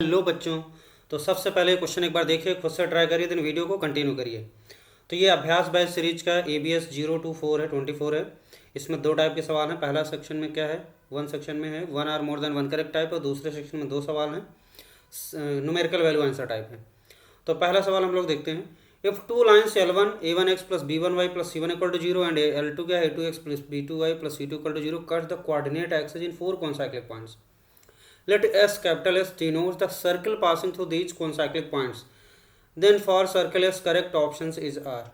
Hello बच्चों। तो सबसे पहले क्वेश्चन एक बार देखिए, खुद से ट्राई करिए, देन वीडियो को कंटिन्यू करिए। तो ये अभ्यास बैच सीरीज का ABS 0 to 4 है, 24 है। इसमें दो टाइप के सवाल हैं। पहला सेक्शन में क्या है, वन सेक्शन में है 1 और मोर देन 1 करेक्ट टाइप, और दूसरे सेक्शन में दो सवाल हैं, न्यूमेरिकल वैल्यू आंसर टाइप है। तो पहला सवाल हम लोग देखते हैं। If two lines L1 A1x plus B1y plus C1 equal to 0 and L2 क्या है A2x plus B2y plus C2 equal to 0 cut the coordinate axis in 4 consecutive points. Let S capital S denotes the circle passing through these consecutive points. Then for circle S correct options is R.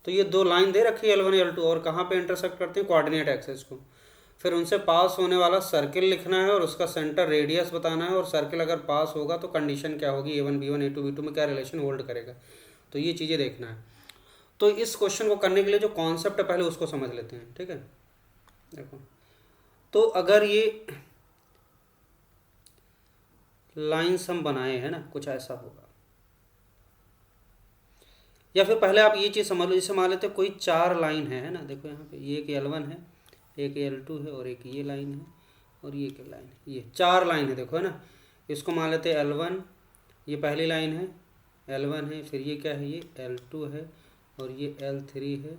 तो ये दो line दे रखी है L1 L2 और कहाँ पे intersect करते हैं, कोऑर्डिनेट एक्सिस को। फिर उनसे पास होने वाला सर्किल लिखना है और उसका सेंटर रेडियस बताना है, और सर्किल अगर पास होगा तो कंडीशन क्या होगी, A1 B1 A2 B2 में क्या रिलेशन होल्ड करेगा। तो ये चीज़ें देखना है। तो इस क्वेश्चन को करने के लिए जो कॉन्सेप्ट है पहले उसको समझ लेते हैं, ठीक है। देखो, तो अगर ये लाइन्स हम बनाए हैं ना, कुछ ऐसा होगा। या फिर पहले आप ये चीज़ समझ लो, जैसे मान लेते हैं कोई चार लाइन है ना। देखो यहाँ पे ये एक L1 है, एक L2 है और एक ये लाइन है और ये एक लाइन है। ये चार लाइन है, देखो है ना। इसको मान लेते हैं L1, ये पहली लाइन है, L1 है, फिर ये क्या है, ये L2 है और ये L3 है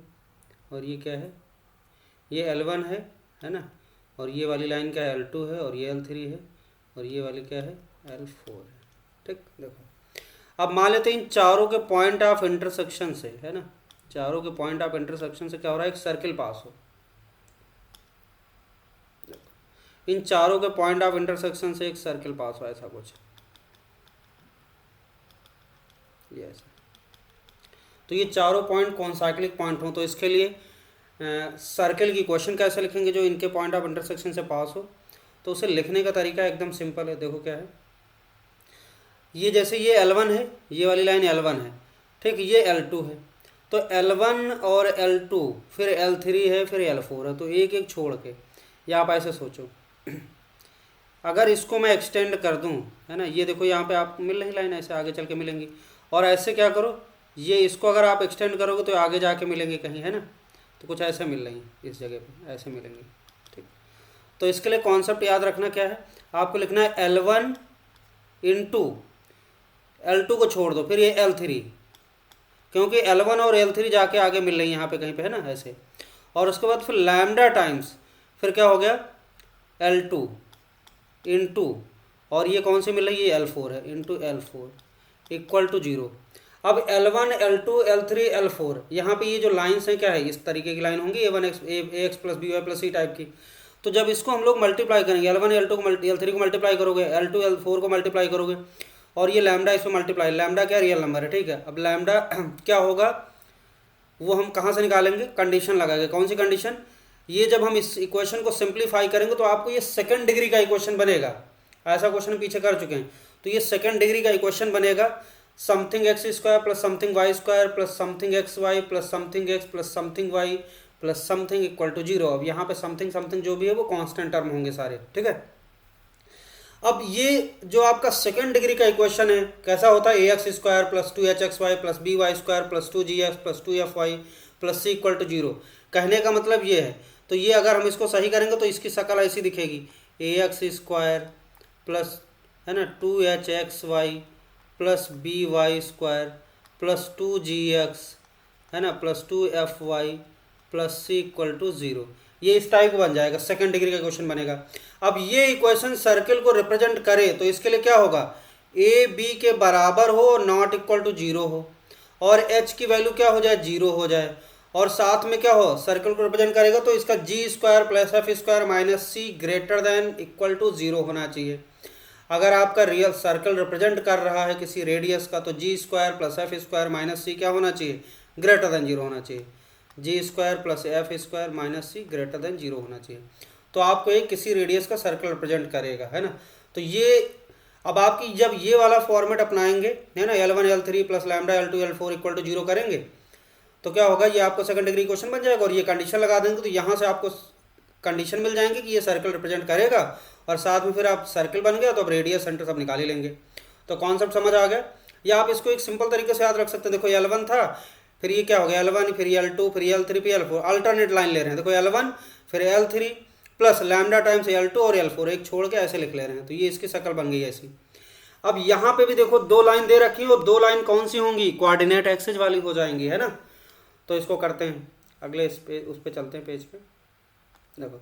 और ये क्या है, ये L1 है ना। और ये वाली लाइन क्या है, L2 है और ये L3 है और ये वाली क्या है, L4 है। ठीक, देखो अब मान लेते हैं इन चारों के पॉइंट ऑफ इंटरसेक्शन से, है ना, चारों के पॉइंट ऑफ इंटरसेक्शन से क्या हो रहा है, एक सर्किल पास हो। इन चारों के पॉइंट ऑफ इंटरसेक्शन से एक सर्किल पास हो, ऐसा कुछ ये ऐसा। तो ये चारों पॉइंट कॉन्साइक्लिक पॉइंट हो, तो इसके लिए सर्किल की क्वेश्चन कैसे लिखेंगे जो इनके पॉइंट ऑफ इंटरसेक्शन से पास हो। तो उसे लिखने का तरीका एकदम सिंपल है। देखो क्या है, ये जैसे ये L1 है, ये वाली लाइन L1 है, ठीक, ये L2 है। तो L1 और L2, फिर L3 है, फिर L4 है। तो एक एक छोड़ के, या आप ऐसे सोचो, अगर इसको मैं एक्सटेंड कर दूं, है ना, ये देखो यहाँ पे आप मिल रही लाइन, ऐसे आगे चल के मिलेंगी। और ऐसे क्या करो, ये इसको अगर आप एक्सटेंड करोगे तो आगे जाके मिलेंगे कहीं, है ना। तो कुछ ऐसे मिल रही है, इस जगह पे ऐसे मिलेंगे, ठीक। तो इसके लिए कॉन्सेप्ट याद रखना क्या है, आपको लिखना है L1 इंटू L2 को छोड़ दो, फिर ये L3, क्योंकि L1 और L3 जाके आगे मिल रही है यहाँ पे कहीं पे, है ना, ऐसे। और उसके बाद फिर लैम्डा टाइम्स, फिर क्या हो गया, L2 इंटू, और ये कौन सी मिल रही है, L4 है, इंटू L4 इक्वल टू 0। अब L1 L2 L3 L4, यहाँ पे ये जो लाइन्स हैं क्या है, इस तरीके की लाइन होंगी, A1x plus BY plus C type की। तो जब इसको हम लोग मल्टीप्लाई करेंगे, L1 L2 को L3 को मल्टीप्लाई करोगे, L2 L4 को मल्टीप्लाई करोगे, और ये लैम्डा इस पर मल्टीप्लाई, लैम्डा क्या रियल नंबर है, ठीक है। अब लैम्डा क्या होगा वो हम कहाँ से निकालेंगे, कंडीशन लगाएंगे। कौन सी कंडीशन, ये जब हम इस इक्वेशन को सिंप्लीफाई करेंगे तो आपको ये सेकंड डिग्री का इक्वेशन बनेगा। ऐसा क्वेश्चन पीछे कर चुके हैं। तो ये सेकंड डिग्री का इक्वेशन बनेगा, something x square plus something y square plus something x y plus something x plus something y plus something equal to 0। अब यहाँ पे समथिंग समथिंग जो भी है वो कांस्टेंट टर्म होंगे सारे, ठीक है। अब ये जो आपका सेकंड डिग्री का इक्वेशन है कैसा होता है, ax square plus 2hxy plus by square plus 2gx plus 2fy plus c equal to 0। कहने का मतलब ये है। तो ये अगर हम इसको सही करेंगे तो इसकी शक्ल ऐसी दिखेगी, ax स्क्वायर प्लस, है ना, 2hxy plus by square plus 2gx, है ना, plus 2fy plus c equal to 0। ये इस टाइप बन जाएगा, सेकंड डिग्री का क्वेश्चन बनेगा। अब ये इक्वेशन सर्किल को रिप्रेजेंट करे तो इसके लिए क्या होगा, ए बी के बराबर हो और नॉट इक्वल टू 0 हो, और h की वैल्यू क्या हो जाए, 0 हो जाए, और साथ में क्या हो, सर्किल को रिप्रेजेंट करेगा तो इसका G square plus F square minus C greater than equal to 0 होना चाहिए। अगर आपका रियल सर्कल रिप्रेजेंट कर रहा है किसी रेडियस का तो G square plus F square minus C क्या होना चाहिए, ग्रेटर देन 0 होना चाहिए। G square plus F square minus C greater than 0 होना चाहिए। तो आपको एक किसी रेडियस का सर्कल रिप्रेजेंट करेगा, है ना। तो ये अब आपकी जब ये वाला फॉर्मेट अपनाएंगे, है ना, L1 L3 plus lambda L2 L4 equal to 0 करेंगे तो क्या होगा, ये आपको सेकंड डिग्री क्वेश्चन बन जाएगा। और ये कंडीशन लगा देंगे तो यहाँ से आपको कंडीशन मिल जाएंगे कि ये सर्कल रिप्रेजेंट करेगा, और साथ में फिर आप सर्कल बन गया तो अब रेडियस सेंटर सब निकाल ही लेंगे। तो कॉन्सेप्ट समझ आ गया। या आप इसको एक सिंपल तरीके से याद रख सकते हैं। देखो L1 था, फिर ये क्या हो गया L1, फिर L2, फिर L3, फिर L4, अल्टरनेट लाइन ले रहे हैं। देखो L1 फिर L3 plus lambda times L2 और L4, एक छोड़ के ऐसे लिख ले रहे हैं। तो ये इसकी शक्ल बन गई ऐसी। अब यहाँ पे भी देखो दो लाइन दे रखी है और दो लाइन कौन सी होंगी, कोऑर्डिनेट एक्सिस वाली हो जाएंगी, है ना। तो इसको करते हैं, अगले इस पे उस पे चलते हैं पेज पे। देखो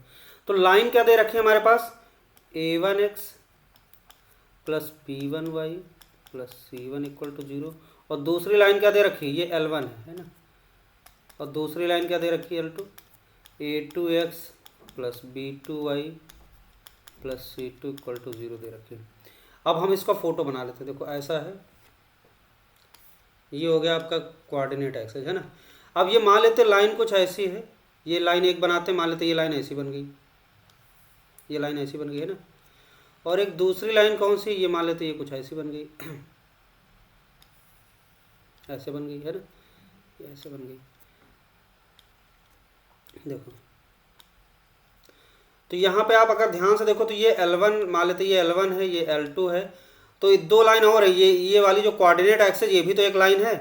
तो लाइन क्या दे रखी है हमारे पास, a1x plus b1y plus c1 equal to 0, और दूसरी लाइन क्या दे रखी है, ये L1 है ना, और दूसरी लाइन क्या दे रखी है L2, a2x plus b2y plus c2 equal to 0 दे रखी है। अब हम इसका फोटो बना लेते हैं। देखो ऐसा है, ये हो गया आपका कोऑर्डिनेट एक्सिस, है ना। अब ये मान लेते लाइन कुछ ऐसी है, ये लाइन एक बनाते मान लेते, ये लाइन ऐसी बन गई, ये लाइन ऐसी बन गई, है ना। और एक दूसरी लाइन कौन सी, ये मान लेते ये कुछ ऐसी बन गई, ऐसे बन गई, है ना, ये ऐसे बन गई। देखो तो यहाँ पे आप अगर ध्यान से देखो तो ये L1 मान लेते, ये L1 है, ये L2 है, तो दो लाइन और है, ये वाली जो कोऑर्डिनेट एक्सिस ये भी तो एक लाइन है,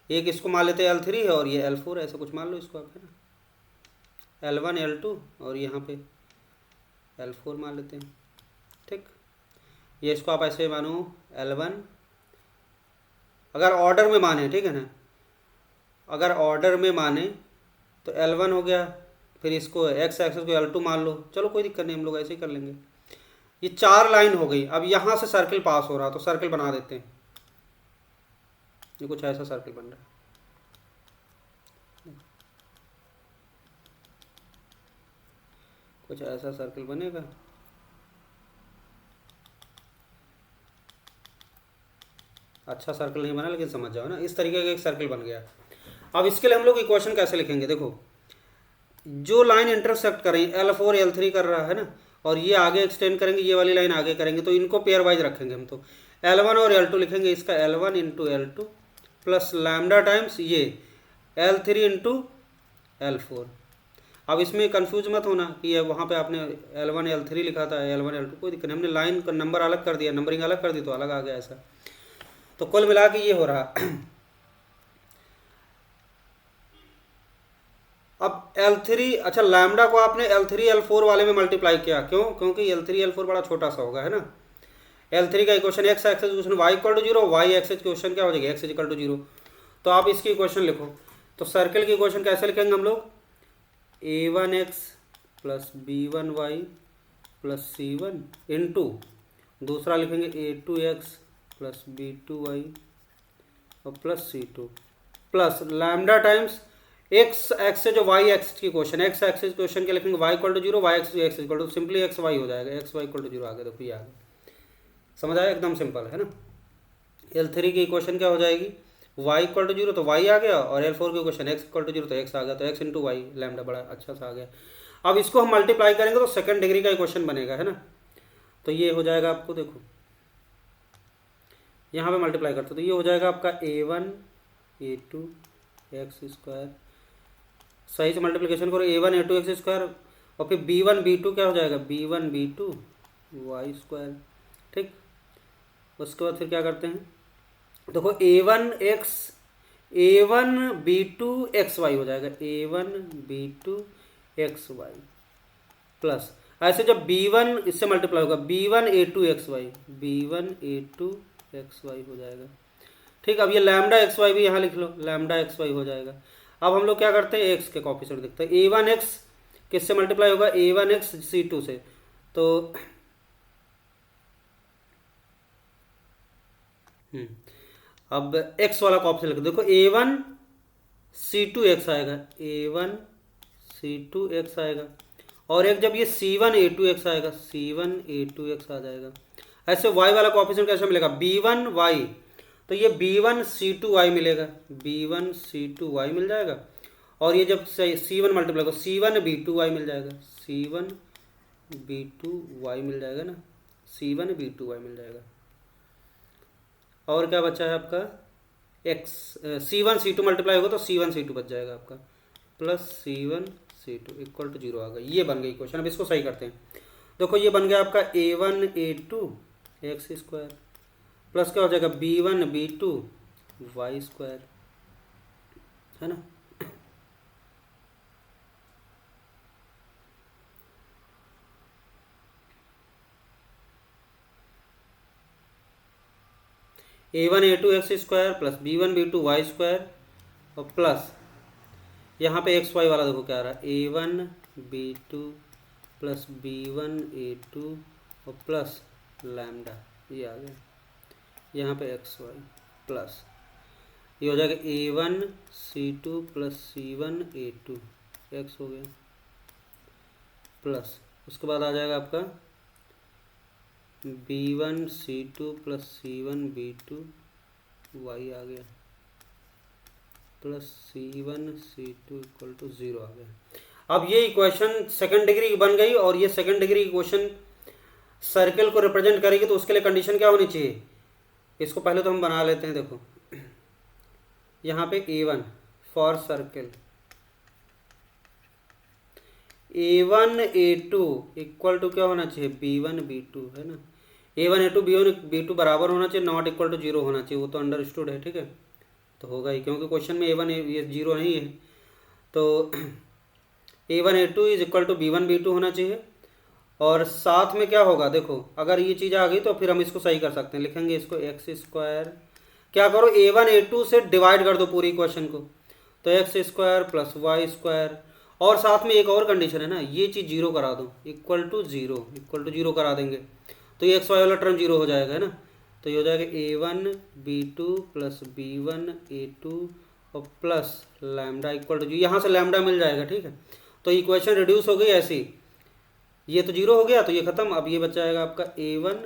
एक इसको मान लेते हैं L3 है और ये L4 है, ऐसे कुछ मान लो इसको आप, है ना, L1 L2 और यहाँ पे L4 मान लेते हैं, ठीक। ये इसको आप ऐसे मानो L1, अगर ऑर्डर में माने, ठीक है ना, अगर ऑर्डर में माने तो L1 हो गया, फिर इसको एक्स एक्सिस को L2 मान लो, चलो कोई दिक्कत नहीं, हम लोग ऐसे ही कर लेंगे। ये चार लाइन हो गई। अब यहाँ से सर्किल पास हो रहा, तो सर्किल बना देते हैं, ये कुछ ऐसा सर्किल बन रहा है, कुछ ऐसा सर्किल बनेगा। अच्छा सर्कल नहीं बना लेकिन समझ जाओ ना, इस तरीके का एक सर्कल बन गया। अब इसके लिए हम लोग इक्वेशन कैसे लिखेंगे, देखो जो लाइन इंटरसेक्ट कर रही है L4 L3 कर रहा है ना, और ये आगे एक्सटेंड करेंगे, ये वाली लाइन आगे करेंगे, तो इनको पेयर वाइज रखेंगे हम। तो L1 और L2 लिखेंगे, इसका L1 into L2 plus lambda times ये L3 इंटू L4। अब इसमें कंफ्यूज मत होना कि ये वहाँ पे आपने L1 L3 लिखा था, L1 L2, कोई दिक्कत नहीं, हमने लाइन का नंबर अलग कर दिया, नंबरिंग अलग कर दी तो अलग आ गया ऐसा। तो कुल मिला के ये हो रहा। अब L3, अच्छा लैम्डा को आपने L3 L4 वाले में मल्टीप्लाई किया, क्यों, क्योंकि L3 L4 बड़ा छोटा सा होगा, है ना। L3 का equation x axis equation y equal to 0, y axis equation क्या हो जाएगी, x इक्वल टू 0। तो आप इसकी इक्वेशन लिखो, तो सर्कल की इक्वेशन कैसे लिखेंगे हम लोग, a1x plus b1y plus c1 into दूसरा लिखेंगे a2x प्लस b2y और plus c2 plus lambda times x x से जो वाई एक्स की क्वेश्चन, एक्स एक्सिस क्वेश्चन के लिखेंगे y equal to 0, y x equal to simply x y हो जाएगा, एक्स वाई इक्वल टू 0 आ गया। देखो ये आ गया, समझ आया, एकदम सिंपल है ना। L3 की इक्वेशन क्या हो जाएगी, y इक्वल टू 0 तो y आ गया, और L4 की इक्वेशन x इक्वल टू 0 तो x आ गया, तो x इंटू वाई लैम्डा बड़ा अच्छा सा आ गया। अब इसको हम मल्टीप्लाई करेंगे तो सेकंड डिग्री का इक्वेशन बनेगा, है ना। तो ये हो जाएगा आपको, देखो यहाँ पे मल्टीप्लाई करते तो ये हो जाएगा आपका a1 a2 एक्स स्क्वायर, सही से मल्टीप्लिकेशन करो, a1 a2 एक्स स्क्वायर, और फिर b1 b2 क्या हो जाएगा, b1 b2 वाई स्क्वायर, ठीक। उसके बाद फिर क्या करते हैं, देखो a1 b2 एक्स वाई हो जाएगा, a1 b2 x y plus ऐसे जब b1 इससे मल्टीप्लाई होगा b1 a2 x Y, b1 a2 x y हो जाएगा, ठीक। अब ये लैम्डा एक्स वाई भी यहाँ लिख लो, लैम्डा एक्स वाई हो जाएगा। अब हम लोग क्या करते हैं, एक्स के कॉफिशिएंट देखते हैं, a1 एक्स किससे मल्टीप्लाई होगा, a1 एक्स c2 से, तो अब x वाला कॉफिशिएंट लिख, देखो a1 c2 x आएगा, a1 c2 x आएगा, और एक जब ये c1 a2 x आएगा, c1 a2 x आ जाएगा। ऐसे y वाला कॉफिशिएंट कैसे मिलेगा, b1 y, तो ये b1 c2 y मिलेगा, b1 c2 y मिल जाएगा, और ये जब c1 मल्टीप्लाई होगा c1 b2 y मिल जाएगा, c1 b2 y मिल जाएगा ना, c1 b2 y मिल जाएगा। और क्या बचा है आपका, एक्स c1 c2 मल्टीप्लाई होगा तो c1 c2 बच जाएगा आपका, plus c1 c2 equal to 0 आ गया। ये बन गई क्वेश्चन। अब इसको सही करते हैं, देखो ये बन गया आपका a1 a2 x square plus क्या हो जाएगा b1 b2 वाई स्क्वायर, है ना। a1 a2 x square plus b1 b2 y square और प्लस यहाँ पे एक्स वाई वाला देखो क्या आ रहा है, a1 b2 plus b1 a2 और प्लस लैम्डा, ये आ गया। यहाँ पे एक्स वाई प्लस ये हो जाएगा a1 c2 plus c1 a2 x हो गया, प्लस उसके बाद आ जाएगा आपका b1 c2 plus c1 b2 Y आ गया, plus c1 c2 equal to 0 आ गया। अब ये इक्वेशन सेकंड डिग्री की बन गई, और ये सेकंड डिग्री इक्वेशन सर्कल को रिप्रेजेंट करेगी, तो उसके लिए कंडीशन क्या होनी चाहिए, इसको पहले तो हम बना लेते हैं। देखो यहाँ पे a1 for circle a1 a2 equal to क्या होना चाहिए, b1 b2 है ना, a1 a2 b1 b2 बराबर होना चाहिए, नॉट इक्वल टू 0 होना चाहिए, वो तो अंडरस्टूड है, ठीक है, तो होगा ही, क्योंकि क्वेश्चन में a1 ये 0 नहीं है, तो a1 a2 is equal to b1 b2 होना चाहिए। और साथ में क्या होगा, देखो अगर ये चीज़ आ गई तो फिर हम इसको सही कर सकते हैं, लिखेंगे इसको एक्स स्क्वायर, क्या करो a1 a2 से डिवाइड कर दो पूरी इक्वेशन को, तो x square plus y square, और साथ में एक और कंडीशन है ना, ये चीज़ 0 करा दो, इक्वल टू 0 करा देंगे, तो ये एक्स वाई वाला टर्म 0 हो जाएगा, है ना, तो ये हो जाएगा a1 b2 plus b1 a2 और प्लस लैम्डा इक्वल टू, यहाँ से लैम्डा मिल जाएगा, ठीक है, तो इक्वेशन रिड्यूस हो गई ऐसी, ये तो 0 हो गया, तो ये खत्म। अब ये बच जाएगा आपका a1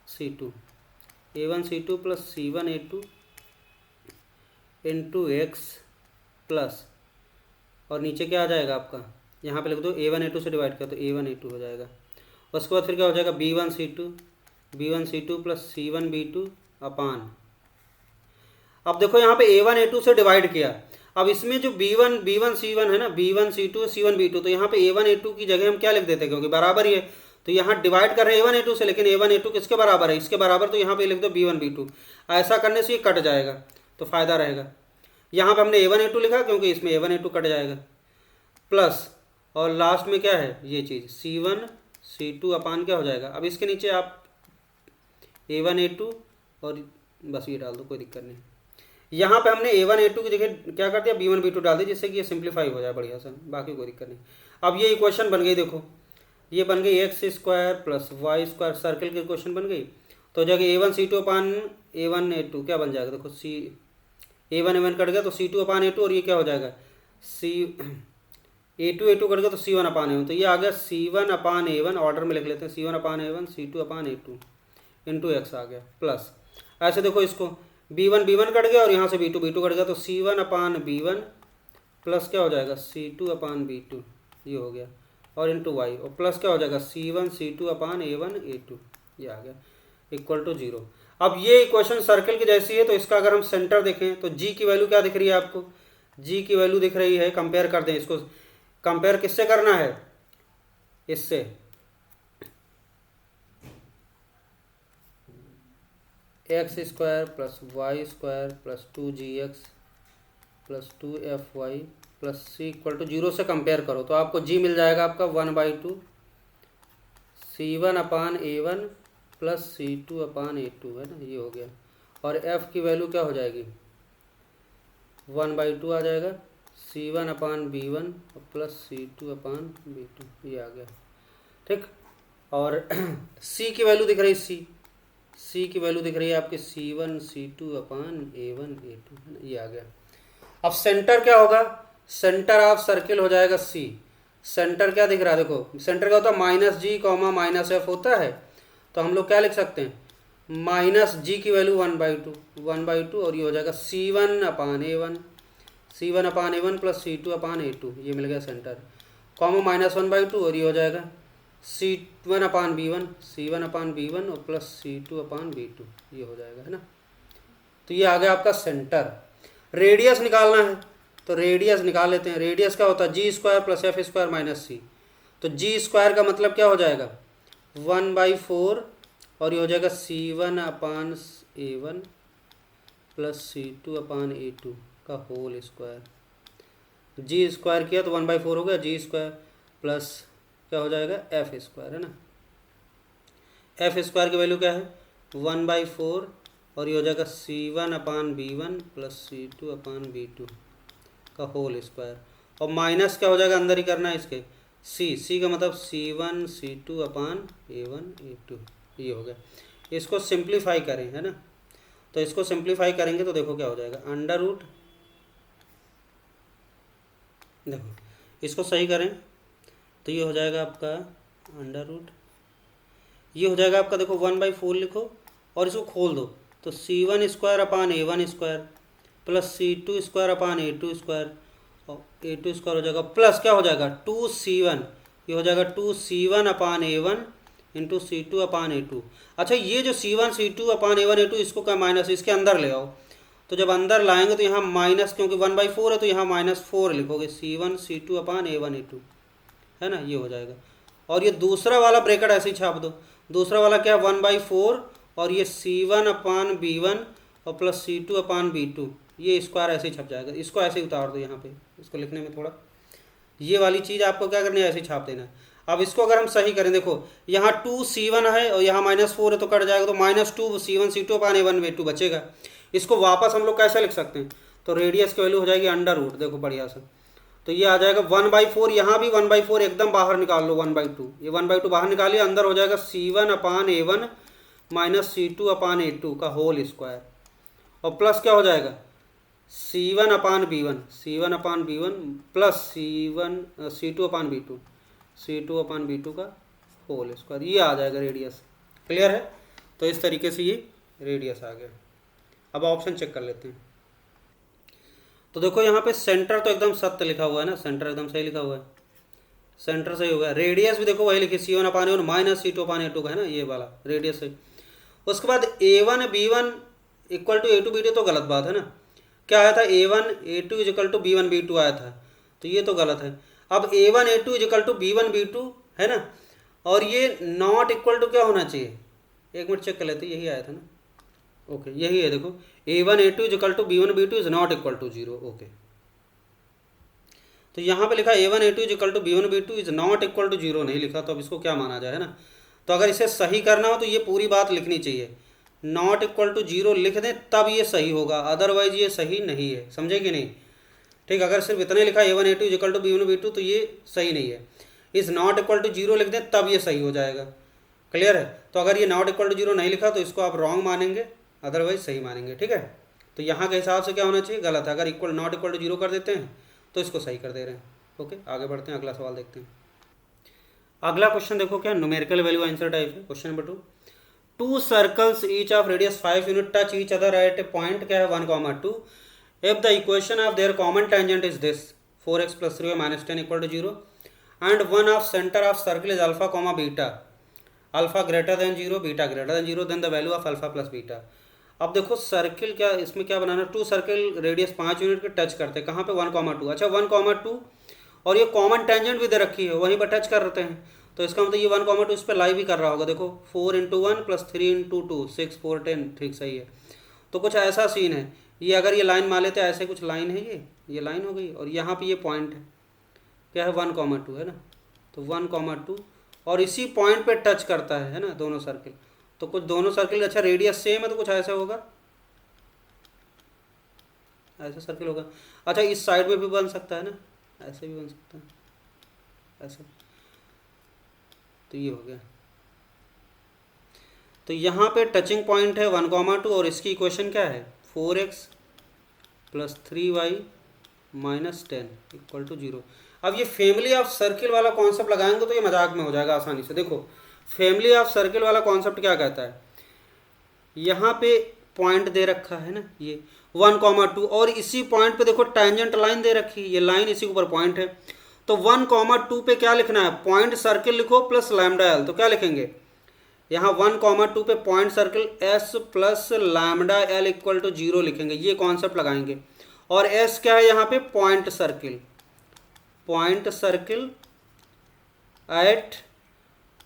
c2 plus c1 a2 into x plus, और नीचे क्या आ जाएगा आपका, यहाँ पे लिख दो a1 a2 से डिवाइड किया तो a1 a2 हो जाएगा। उसके बाद फिर क्या हो जाएगा b1 c2 plus c1 b2 अपान, अब देखो यहाँ पे a1 a2 से डिवाइड किया, अब इसमें जो b1 c1 है ना, b1 c2 c1 b2, तो यहाँ पे a1 a2 की जगह हम क्या लिख देते हैं, क्योंकि बराबर ही है, तो यहाँ डिवाइड कर रहे हैं a1 a2 से, लेकिन a1 a2 किसके बराबर है, इसके बराबर, तो यहाँ पे लिख दो b1 b2, ऐसा करने से ये कट जाएगा तो फायदा रहेगा। यहाँ पे हमने a1 a2 लिखा क्योंकि इसमें a1 a2 कट जाएगा, प्लस और लास्ट में क्या है ये चीज़ c1 c2 अपान क्या हो जाएगा, अब इसके नीचे आप a1 a2 और बस ये डाल दो, कोई दिक्कत नहीं। यहाँ पे हमने a1 a2 की जगह क्या कर दिया, b1 b2 डाल दिया, जिससे कि ये सिंप्लीफाई हो जाए बढ़िया सा, बाकी कोई दिक्कत नहीं। अब ये इक्वेशन बन गई, देखो ये बन गई x square plus y square, circle की इक्वेशन बन गई, तो जगह a1 c2 अपान a1 a2 क्या बन जाएगा, देखो a1 a1 कट गया तो c2 अपान a2, और ये क्या हो जाएगा a2 a2 कट गया तो c1 अपान a1, तो ये आ गया c1 अपान a1, ऑर्डर में लिख लेते हैं, c1 अपान a1 c2 अपान a2 इंटू एक्स आ गया, प्लस ऐसे देखो इसको b1 कट गया और यहाँ से b2 कट गया, तो c1 अपान b1 प्लस क्या हो जाएगा c2 अपान b2, ये हो गया, और इंटू वाई, और प्लस क्या हो जाएगा c1 c2 अपान a1 a2, ये आ गया इक्वल टू 0। अब ये इक्वेशन सर्कल की जैसी है, तो इसका अगर हम सेंटर देखें तो g की वैल्यू क्या दिख रही है आपको, g की वैल्यू दिख रही है, कंपेयर कर दें इसको, कंपेयर किससे करना है, इससे x square plus y square plus 2gx plus 2fy plus c equal to 0 से कंपेयर करो, तो आपको g मिल जाएगा आपका 1/2 c1 अपान a1 प्लस c2 अपान a2, है ना, ये हो गया, और f की वैल्यू क्या हो जाएगी 1/2 आ जाएगा c1 अपान b1 प्लस c2 अपान b2, ये आ गया, ठीक। और c की वैल्यू दिख रही c की वैल्यू दिख रही है आपके c1 c2 अपान a1 a2, है ना, ये आ गया। अब सेंटर क्या होगा, सेंटर ऑफ सर्किल हो जाएगा c, सेंटर क्या दिख रहा है, देखो सेंटर क्या होता है माइनस जी कॉमा माइनस एफ होता है, तो हम लोग क्या लिख सकते हैं माइनस जी की वैल्यू 1/2 और ये हो जाएगा c1 अपान a1 प्लस c2 अपान a2, ये मिल गया सेंटर, कॉमा माइनस 1/2 और ये हो जाएगा c1 अपान b1 और प्लस c2 अपान b2, ये हो जाएगा, है ना, तो ये आ गया आपका सेंटर। रेडियस निकालना है तो रेडियस निकाल लेते हैं, रेडियस क्या होता है जी square plus F square minus C, तो जी स्क्वायर का मतलब क्या हो जाएगा 1/4 और ये हो जाएगा c1 अपान a1 प्लस c2 अपान a2 का होल स्क्वायर, जी स्क्वायर किया तो 1/4 हो गया, जी स्क्वायर प्लस क्या हो जाएगा एफ स्क्वायर, है ना, एफ स्क्वायर की वैल्यू क्या है 1/4 और ये हो जाएगा C1/B1 प्लस C2/B2 का होल स्क्वायर। और माइनस क्या हो जाएगा, अंदर ही करना है इसके, सी का मतलब C1 C2/A1 A2, ये हो गया। इसको सिंप्लीफाई करें, है ना, तो इसको सिंप्लीफाई करेंगे तो देखो क्या हो जाएगा, अंडर रूट, देखो इसको सही करें तो ये हो जाएगा आपका अंडर रूट, ये हो जाएगा आपका, देखो 1/4 लिखो और इसको खोल दो तो C1² प्लस C2² और A2² हो जाएगा, प्लस क्या हो जाएगा 2C1, ये हो जाएगा 2C1/A1 इंटू C2/A2। अच्छा ये जो C1 C2/A1 A2 इसको क्या माइनस इसके अंदर ले आओ, तो जब अंदर लाएंगे तो यहाँ माइनस, क्योंकि 1/4 है तो यहाँ -4 लिखोगे, C1 C2/A1 A2, है ना, ये हो जाएगा। और ये दूसरा वाला ब्रैकेट ऐसे ही छाप दो, दूसरा वाला क्या 1/4 और ये C1/B1 और प्लस C2/B2, ये स्क्वायर ऐसे ही छप जाएगा, इसको ऐसे ही उतार दो यहाँ पे, इसको लिखने में थोड़ा, ये वाली चीज़ आपको क्या करनी है, ऐसे ही छाप देना है। अब इसको अगर हम सही करें, देखो यहाँ 2C1 है और यहाँ -4 है तो कट जाएगा, तो -2C1 C2/A1 A2 बचेगा। इसको वापस हम लोग कैसे लिख सकते हैं, तो रेडियस की वैल्यू हो जाएगी अंडर रूट, देखो बढ़िया से, तो ये आ जाएगा 1/4, यहाँ भी 1/4 एकदम बाहर निकाल लो, 1/2, ये 1/2 बाहर निकालिए, अंदर हो जाएगा C1/A1 माइनस C2/A2 का होल स्क्वायर, और प्लस क्या हो जाएगा C1/B1 प्लस C2/B2 का होल स्क्वायर, ये आ जाएगा रेडियस। क्लियर है, तो इस तरीके से ये रेडियस आ गया। अब ऑप्शन चेक कर लेते हैं, तो देखो यहाँ पे सेंटर तो एकदम सत्य लिखा हुआ है ना, सेंटर एकदम सही लिखा हुआ है, सेंटर सही हो गया। रेडियस भी देखो वही लिखी C1/A1 माइनस C2/A2 का, है ना, ये वाला रेडियस सही। उसके बाद A1/B1 इक्वल टू A2/B2 तो गलत बात है ना, क्या आया था A1/A2 इक्वल टू B1/B2 आया था, तो ये तो गलत है। अब A1/A2 इक्वल टू B1/B2 है ना, और ये नॉट इक्वल टू क्या होना चाहिए, एक मिनट चेक कर लेते, यही आया था ना, ओके यही है, देखो A1/A2 equal to B1/B2 is not equal to 0, okay. तो यहाँ पे लिखा A1/A2 equal to B1/B2 is not equal to 0 नहीं लिखा, तो अब इसको क्या माना जाए, है ना। तो अगर इसे सही करना हो तो ये पूरी बात लिखनी चाहिए, नॉट इक्वल टू 0 लिख दें तब ये सही होगा, अदरवाइज ये सही नहीं है, समझे कि नहीं। ठीक, अगर सिर्फ इतने लिखा A1/A2 इक्वल टू B1/B2 तो ये सही नहीं है, इज नॉट इक्वल टू 0 लिख दें तब ये सही हो जाएगा। क्लियर है, तो अगर ये नॉट इक्वल टू 0 नहीं लिखा तो इसको आप रॉन्ग मानेंगे, अदरवाइज सही मानेंगे। ठीक है, तो यहाँ के हिसाब से क्या होना चाहिए, गलत है, अगर इक्वल नॉट इक्वल टू 0 कर देते हैं तो इसको सही कर दे रहे हैं। ओके, आगे बढ़ते हैं, अगला सवाल देखते हैं। अगला क्वेश्चन देखो क्या न्यूमेरिकल वैल्यू आंसर टाइप है। Question number 2, two circles each of radius 5 unit touch each other at a point क्या है 1,2 if the equation of their common tangent is this 4x + 3y - 10 = 0 and one of centre of circle is alpha comma beta, alpha greater than 0 beta greater than 0 then the value of alpha plus beta. अब देखो circle क्या, इसमें क्या बनाना, to circle radius 5 unit के touch करते हैं, कहाँ पे 1,2, अच्छा 1,2 और ये कॉमन टेंजेंट भी दे रखी है, वहीं पर टच कर रहे हैं, तो इसका मतलब ये 1,2 इस पर लाई भी कर रहा होगा। देखो 4 × 1 + 3 × 2 6 4 10, ठीक सही है। तो कुछ ऐसा सीन है, ये अगर ये लाइन मान लेते हैं, ऐसे कुछ लाइन है, ये लाइन हो गई, और यहाँ पे ये पॉइंट है, क्या है 1,2 है ना, तो 1,2 और इसी पॉइंट पे टच करता है ना दोनों सर्किल, तो कुछ दोनों सर्किल, अच्छा रेडियस सेम है तो कुछ ऐसा होगा, ऐसा सर्किल होगा। अच्छा इस साइड में भी बन सकता है ना, ऐसे भी बन सकता है, ऐसे, तो ये हो गया। तो यहाँ पे टचिंग पॉइंट है 1,2 और इसकी इक्वेशन क्या है 4x + 3y - 10 = 0। अब ये फैमिली ऑफ सर्किल वाला कॉन्सेप्ट लगाएंगे तो ये मजाक में हो जाएगा आसानी से। देखो फैमिली ऑफ सर्किल वाला कॉन्सेप्ट क्या कहता है, यहाँ पे पॉइंट दे रखा है ना ये 1,2 और इसी पॉइंट पे देखो टेंजेंट लाइन दे रखी है, ये लाइन इसी के ऊपर पॉइंट है, तो 1,2 पे क्या लिखना है, पॉइंट सर्किल लिखो प्लस λl, तो क्या लिखेंगे यहाँ 1,2 पे point circle s plus λl = 0 लिखेंगे, ये कॉन्सेप्ट लगाएंगे। और s क्या है यहाँ पे, पॉइंट सर्किल एट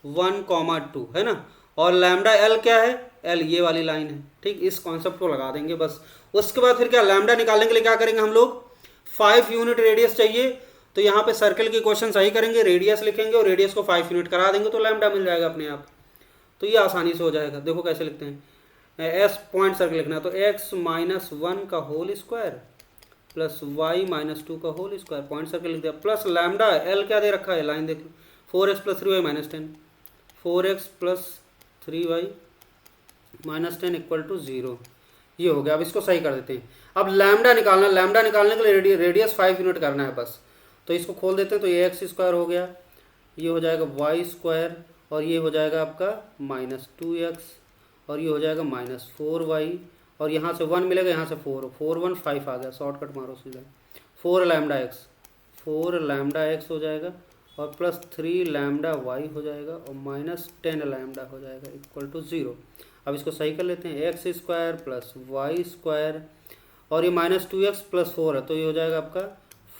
1,2 है ना, और λl क्या है, l ये वाली लाइन है। ठीक, इस कॉन्सेप्ट को लगा देंगे बस। उसके बाद फिर क्या लैम्डा निकालने के लिए क्या करेंगे हम लोग, 5 यूनिट रेडियस चाहिए, तो यहाँ पे सर्कल की क्वेश्चन सही करेंगे, रेडियस लिखेंगे और रेडियस को 5 यूनिट करा देंगे तो लैम्डा मिल जाएगा अपने आप, तो ये आसानी से हो जाएगा। देखो कैसे लिखते हैं, एस पॉइंट सर्कल लिखना है तो एक्स माइनस वन का whole square plus y minus two का होल स्क्वायर, पॉइंट सर्कल लिख दिया, प्लस लैम्डा एल क्या दे रखा है, लाइन देख लो, 4x plus 3y minus 10, 4x plus 3y minus 10 equal to 0। ये हो गया। अब इसको सही कर देते हैं। अब लैम्डा निकालना, लैम्डा निकालने के लिए रेडियस 5 यूनिट करना है बस। तो इसको खोल देते हैं तो ये एक्स स्क्वायर हो गया, ये हो जाएगा वाई स्क्वायर, और ये हो जाएगा आपका माइनस 2x, और ये हो जाएगा माइनस 4y, और यहाँ से 1 मिलेगा, यहाँ से 4, 4 1 5 आ गया, शॉर्टकट मारो सीधा, 4 लैम्डा एक्स हो जाएगा, और प्लस 3 लैम्डा वाई हो जाएगा, और माइनस 10 लैम्डा हो जाएगा इक्वल टू 0। अब इसको सही कर लेते हैं, x square plus y square, और ये माइनस 2x प्लस 4 है तो ये हो जाएगा आपका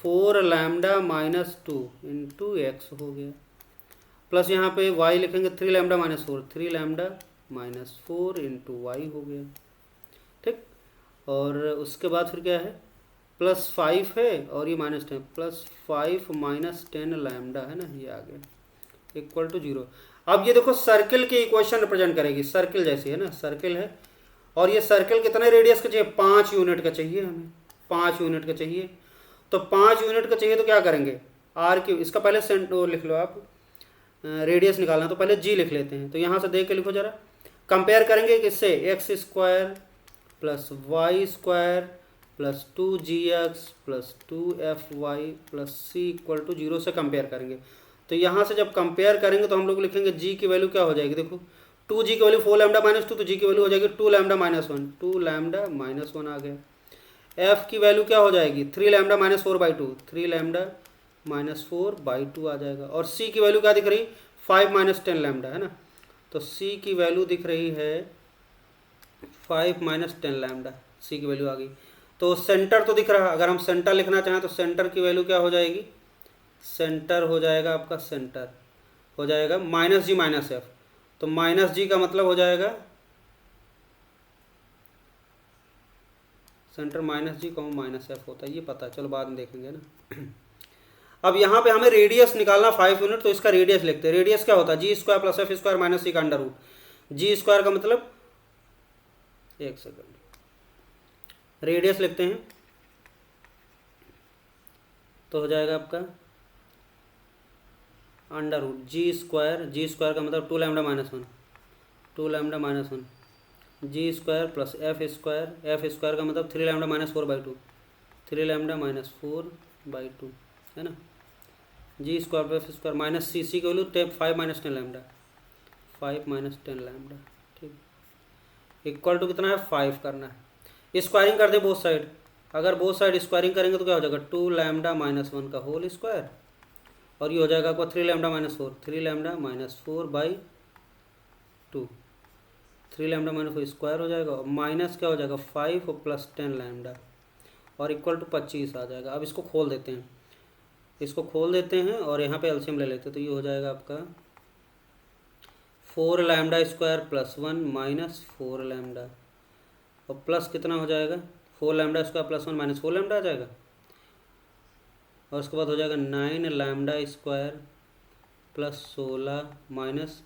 4 लैम्डा माइनस 2 इंटू एक्स हो गया, प्लस यहाँ पे y लिखेंगे 3 lambda minus 4, 3 lambda minus 4 into y हो गया, ठीक। और उसके बाद फिर क्या है, प्लस 5 है, और ये माइनस 10, प्लस 5 माइनस 10 लैम्डा है ना, ये आ गया इक्वल टू 0। अब ये देखो सर्किल की इक्वेशन रिप्रेजेंट करेगी, सर्किल जैसी है ना, सर्किल है, और ये सर्किल कितने रेडियस का चाहिए, 5 यूनिट का चाहिए हमें, 5 यूनिट का चाहिए। तो 5 यूनिट का चाहिए तो क्या करेंगे, आर क्यू, इसका पहले वो लिख लो आप, रेडियस निकालना तो पहले जी लिख लेते हैं। तो यहाँ से देख के लिखो जरा, कंपेयर करेंगे किससे, x square plus y square plus 2gx plus 2fy plus c equal to 0 से कंपेयर करेंगे। तो यहाँ से जब कंपेयर करेंगे तो हम लोग लिखेंगे g की वैल्यू क्या हो जाएगी, देखो 2g की वैल्यू 4 लैम्डा माइनस 2, तो g की वैल्यू हो जाएगी 2 लैम्डा माइनस 1, 2 लैम्डा माइनस 1 आ गया। f की वैल्यू क्या हो जाएगी, 3 lambda minus 4 by 2, 3 lambda minus 4 by 2 आ जाएगा। और c की वैल्यू क्या दिख रही, 5 माइनस 10 लैम्डा है ना, तो c की वैल्यू दिख रही है 5 माइनस 10 लैम्डा, c की वैल्यू आ गई। तो सेंटर तो दिख रहा है, अगर हम सेंटर लिखना चाहें तो सेंटर की वैल्यू क्या हो जाएगी, सेंटर हो जाएगा आपका, सेंटर हो जाएगा माइनस जी माइनस एफ, तो माइनस जी का मतलब हो जाएगा सेंटर माइनस जी कॉमा माइनस एफ होता है, ये पता है, चलो बाद में देखेंगे ना। अब यहाँ पे हमें रेडियस निकालना 5 यूनिट, तो इसका रेडियस लिखते हैं। रेडियस क्या होता है, जी square plus F square minus c का अंडर रूट, जी स्क्वायर का मतलब, एक सेकंड, रेडियस लिखते हैं तो हो जाएगा आपका अंडर रूट जी स्क्वायर का मतलब 2 lambda minus 1, 2 lambda minus 1 g square plus F square का मतलब 3 lambda minus 4 by 2, 3 lambda minus 4 by 2 है ना, g square plus F square minus c की value 5 minus 10 lambda, 5 minus 10 lambda, ठीक, इक्वल टू कितना है 5 करना है। स्क्वायरिंग कर दे बोथ साइड, अगर बोथ साइड स्क्वायरिंग करेंगे तो क्या हो जाएगा, 2 लैम्डा माइनस 1 का होल स्क्वायर, और ये हो जाएगा आपका 3 lambda minus 4, 3 lambda minus 4 by 2, 3 lambda minus 4 square हो जाएगा, और माइनस क्या हो जाएगा 5 और प्लस 10 लैम्डा, और इक्वल टू 25 आ जाएगा। अब इसको खोल देते हैं, इसको खोल देते हैं और यहाँ पे एलसीएम ले लेते हैं, तो ये हो जाएगा आपका 4 lambda square plus 1 minus 4 lambda, और प्लस कितना हो जाएगा 4 lambda square plus 1 minus 4 lambda आ जाएगा, और उसके बाद हो जाएगा 9 lambda square plus 16 minus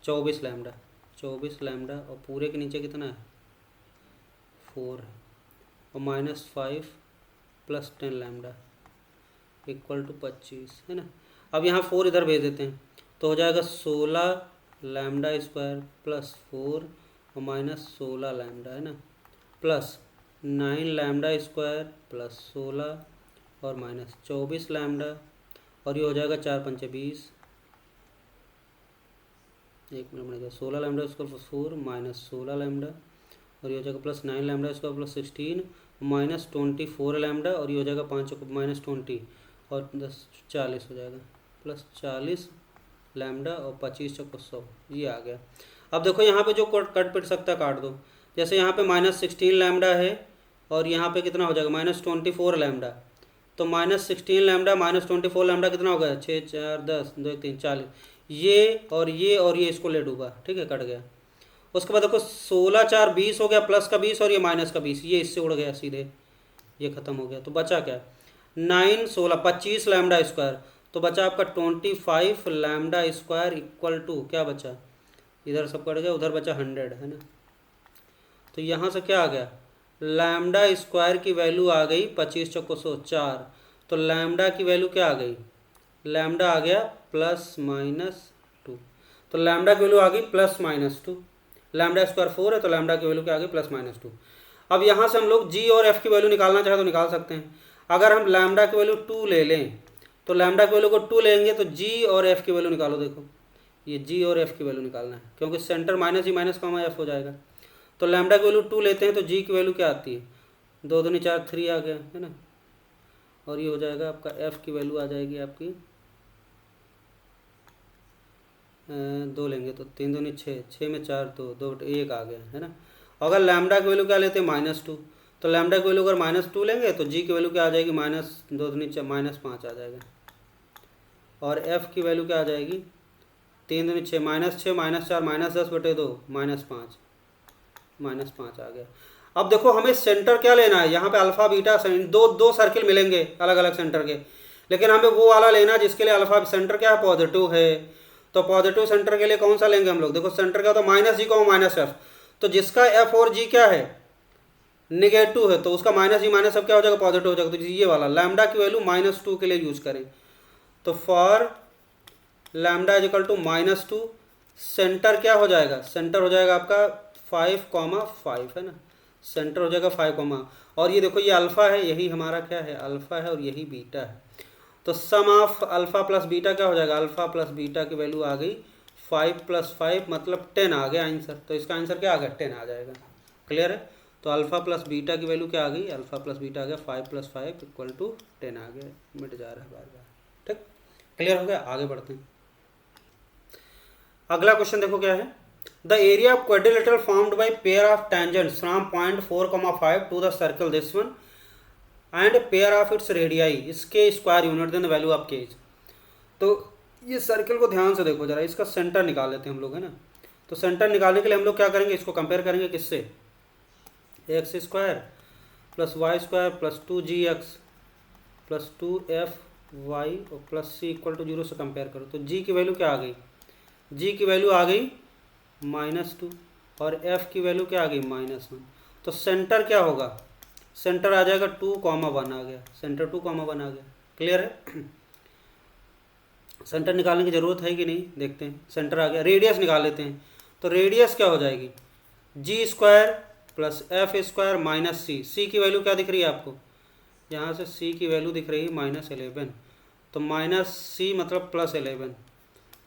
24 lambda, 24 lambda, और पूरे के नीचे कितना है 4 है, और minus 5 plus 10 lambda equal to 25 है ना। अब यहाँ 4 इधर भेज देते हैं तो हो जाएगा 16 लैम्डा स्क्वायर प्लस 4 और माइनस 16 लैम्डा है ना, प्लस 9 लैम्डा स्क्वायर प्लस 16 और माइनस 24 लैम्डा, और ये हो जाएगा 4 पंचे 20, एक मिनट बनेगा 16 lambda square plus 4 minus 16 lambda, और ये हो जाएगा plus 9 lambda square plus 16 minus 24 lambda, और ये हो जाएगा 5 माइनस 20 और 10 40 हो जाएगा, प्लस 40 लैम्डा और 25 चौको 100, ये आ गया। अब देखो यहाँ पे जो कट पिट सकता है काट दो, जैसे यहाँ पे माइनस 16 लैम्डा है, और यहाँ पे कितना हो जाएगा माइनस 24 लैम्डा, तो माइनस 16 लैम्डा माइनस 24 लैम्डा कितना हो गया 6 4 10 2 3 40, ये और ये इसको ले डूबा, ठीक है, कट गया। उसके बाद देखो 16 4 20 हो गया, प्लस का 20 और ये माइनस का 20, ये इससे उड़ गया सीधे, ये खत्म हो गया। तो बचा क्या 9 16 25 लैम्डा स्क्वायर, तो बचा आपका 25 लैम्डा स्क्वायर इक्वल टू क्या बचा, इधर सब कट गया, उधर बचा 100 है ना, तो यहाँ से क्या आ गया, लैम्डा स्क्वायर की वैल्यू आ गई 25 चौको 104। तो लैम्डा की वैल्यू क्या आ गई, लैम्डा आ गया +-2। तो लैम्डा की वैल्यू आ गई +-2। लैम्डा स्क्वायर 4 है तो लैम्डा की वैल्यू क्या आ गई +-2। अब यहाँ से हम लोग जी और एफ की वैल्यू निकालना चाहे तो निकाल सकते हैं। अगर हम लैम्डा की वैल्यू 2 ले लें तो लैम्डा की वैल्यू को 2 लेंगे तो जी और एफ की वैल्यू निकालो। देखो ये जी और एफ की वैल्यू निकालना है क्योंकि सेंटर -g - एफ हो जाएगा। तो लैम्डा की वैल्यू 2 लेते हैं तो जी की वैल्यू क्या आती है, 2 दूनी 4 3 आ गया है ना। और ये हो जाएगा आपका एफ की वैल्यू आ जाएगी आपकी 2 लेंगे तो 3 दूनी 6, 6 में 4 2 2 1 आ गया है ना। अगर लैम्डा की वैल्यू क्या लेते हैं -2, तो लैम्डा की वैल्यू अगर -2 लेंगे तो जी की वैल्यू क्या आ जाएगी -2 दूनी -5 आ जाएगा। और एफ की वैल्यू क्या आ जाएगी 3 दूनी 6 -6 -4 -10/2 -5 आ गया। अब देखो हमें सेंटर क्या लेना है, यहाँ पे अल्फा बीटा दो सर्किल मिलेंगे अलग अलग सेंटर के, लेकिन हमें वो वाला लेना है जिसके लिए अल्फा सेंटर क्या है, पॉजिटिव है। तो पॉजिटिव सेंटर के लिए कौन सा लेंगे हम लोग, देखो सेंटर क्या होता है -g, -f। तो जिसका एफ और जी क्या है, नेगेटिव है, तो उसका -g - एफ क्या हो जाएगा, पॉजिटिव हो जाएगा। तो ये वाला लैम्डा की वैल्यू -2 के लिए यूज करें। तो for lambda is equal to -2, centre क्या हो जाएगा, सेंटर हो जाएगा आपका 5,5 है ना, सेंटर हो जाएगा 5, और ये देखो ये अल्फा है, यही हमारा क्या है अल्फा है और यही बीटा है। तो सम ऑफ अल्फा प्लस बीटा क्या हो जाएगा, अल्फा प्लस बीटा की वैल्यू आ गई 5 + 5 मतलब 10 आ गया आंसर। तो इसका आंसर क्या आ गया, 10 आ जाएगा। क्लियर है। तो अल्फा प्लस बीटा की वैल्यू क्या आ गई, अल्फा प्लस बीटा आ गया 5 + 5 = 10 आ गया। मिट जा रहा है बार बार। ठीक, क्लियर हो गया। आगे बढ़ते हैं। अगला क्वेश्चन देखो क्या है, the area of quadrilateral formed by pair of tangents from point 4,5 to the circle this one and pair of its radii इसके square unit then the value of k. तो ये सर्कल को ध्यान से देखो जरा, इसका सेंटर निकाल लेते हैं हम लोग, है ना। तो सेंटर निकालने के लिए हम लोग क्या करेंगे, इसको कंपेयर करेंगे किससे, x² + y² + 2gx + 2fy और +c = 0 से कंपेयर करो। तो g की वैल्यू क्या आ गई, g की वैल्यू आ गई -2 और f की वैल्यू क्या आ गई -1। तो सेंटर क्या होगा, सेंटर आ जाएगा 2,1 आ गया, सेंटर 2,1 आ गया। क्लियर है। सेंटर निकालने की ज़रूरत है कि नहीं, देखते हैं। सेंटर आ गया, रेडियस निकाल लेते हैं। तो रेडियस क्या हो जाएगी, g² + f² - c। c की वैल्यू क्या दिख रही है आपको, यहाँ से c की वैल्यू दिख रही है -11। तो -c मतलब +11।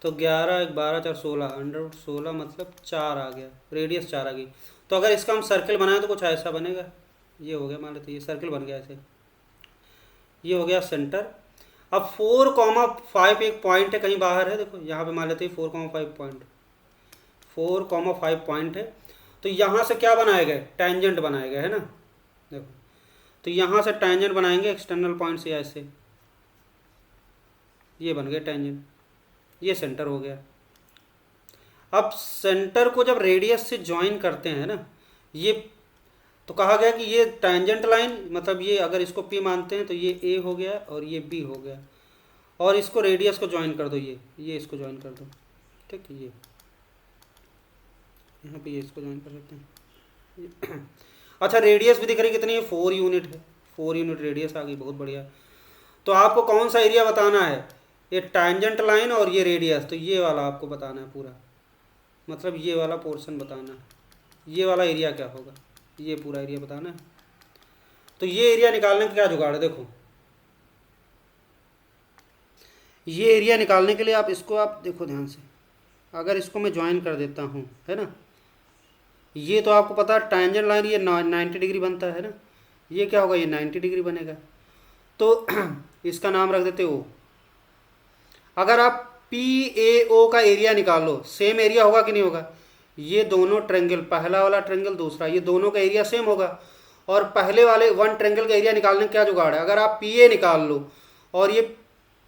तो 11 1 12 4 16 116 मतलब 4 आ गया, रेडियस 4 आ गई। तो अगर इसका हम सर्कल बनाएं तो कुछ ऐसा बनेगा, ये हो गया, मान लेते ये सर्कल बन गया ऐसे, ये हो गया सेंटर। अब 4,5 एक पॉइंट है, कहीं बाहर है, देखो यहाँ पे मान लेते हैं 4,5 पॉइंट, 4,5 पॉइंट है। तो यहाँ से क्या बनाए गए, टेंजेंट बनाए गए, है ना। देखो तो यहाँ से टेंजेंट बनाएंगे एक्सटर्नल पॉइंट से, ऐसे ये बन गए टेंजेंट, ये सेंटर हो गया। अब सेंटर को जब रेडियस से ज्वाइन करते हैं ना, ये तो कहा गया कि ये टेंजेंट लाइन, मतलब ये अगर इसको P मानते हैं तो ये A हो गया और ये B हो गया, और इसको रेडियस को ज्वाइन कर दो, ये इसको ज्वाइन कर दो। ठीक है, ये यहाँ पे ये इसको ज्वाइन कर सकते हैं। अच्छा, रेडियस भी दिख रही कितनी है, 4 यूनिट है, 4 यूनिट रेडियस आ गई, बहुत बढ़िया। तो आपको कौन सा एरिया बताना है, ये टेंजेंट लाइन और ये रेडियस, तो ये वाला आपको बताना है पूरा, मतलब ये वाला पोर्शन बताना है। ये वाला एरिया क्या होगा, ये पूरा एरिया बताना है। तो ये एरिया निकालने का क्या जुगाड़ है, देखो ये एरिया निकालने के लिए आप इसको आप देखो ध्यान से, अगर इसको मैं ज्वाइन कर देता हूँ, है ना, ये तो आपको पता है टेंजेंट लाइन ये 90 डिग्री बनता है ना, ये क्या होगा, ये 90 डिग्री बनेगा। तो इसका नाम रख देते O। अगर आप PAO का एरिया निकाल लो, सेम एरिया होगा कि नहीं होगा, ये दोनों ट्रेंगल, पहला वाला ट्रेंगल दूसरा, ये दोनों का एरिया सेम होगा। और पहले वाले वन ट्रेंगल का एरिया निकालने का क्या जुगाड़ है, अगर आप PA निकाल लो और ये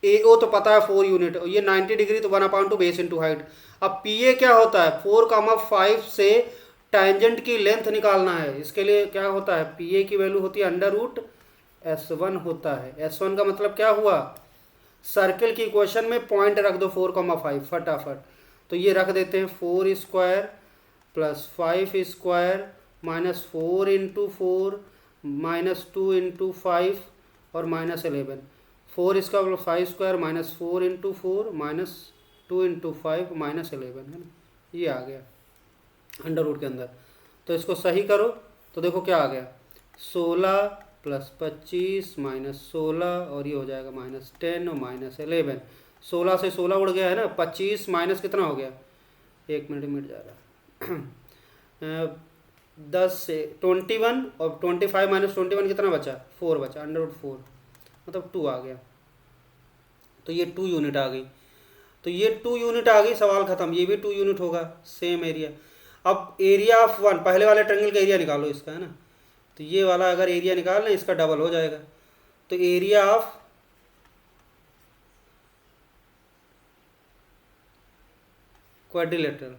AO तो पता है 4 यूनिट, ये 90 डिग्री तो 1/2 बेस इंटू हाइट। अब PA क्या होता है, 4,5 से टेंजेंट की लेंथ निकालना है, इसके लिए क्या होता है, PA की वैल्यू होती है √S1 होता है। S1 का मतलब क्या हुआ, सर्कल की इक्वेशन में पॉइंट रख दो 4,5 फटाफट। तो ये रख देते हैं 4² + 5² -4 × 4 -2 × 5 और -11। 4 इसका 5² -4 × 4 -2 × 5 -11 है ना, ये आ गया अंडर रूट के अंदर। तो इसको सही करो तो देखो क्या आ गया, 16 + 25 -16 और ये हो जाएगा -10 और -11। 16 से 16 उड़ गया है ना, 25 माइनस कितना हो गया, 1 मिनट मिट जा रहा 10 से 21 और 25 - 21 कितना बचा, 4 बचा, अंडर रूट 4 मतलब 2 आ गया। तो ये 2 यूनिट आ गई, तो ये 2 यूनिट आ गई, सवाल खत्म। ये भी 2 यूनिट होगा, सेम एरिया। अब एरिया ऑफ वन, पहले वाले ट्रायंगल का एरिया निकालो इसका, है ना, तो ये वाला अगर एरिया निकाल लें इसका डबल हो जाएगा। तो एरिया ऑफ क्वाड्रिलेटरल,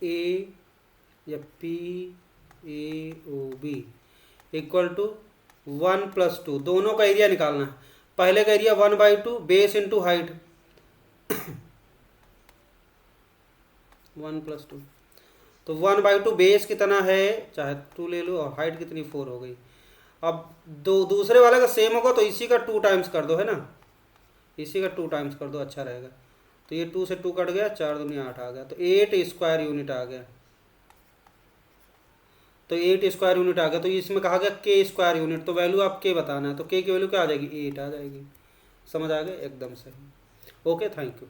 ए या P A O B equal to 1 + 2, दोनों का एरिया निकालना है। पहले का एरिया 1/2 बेस इंटू हाइट 1 + 2, तो 1/2 बेस कितना है, चाहे 2 ले लो, और हाइट कितनी 4 हो गई। अब दूसरे वाले का सेम होगा तो इसी का 2 टाइम्स कर दो, है ना, इसी का 2 टाइम्स कर दो, अच्छा रहेगा। तो ये 2 से 2 कट गया, 4 दूनी 8 आ गया, तो 8 स्क्वायर यूनिट आ गया। तो 8 स्क्वायर यूनिट आ गया। तो इसमें कहा गया के स्क्वायर यूनिट, तो वैल्यू आप के बताना है, तो के की वैल्यू क्या आ जाएगी, 8 आ जाएगी। समझ आ गया, एकदम सही। Okay, thank you.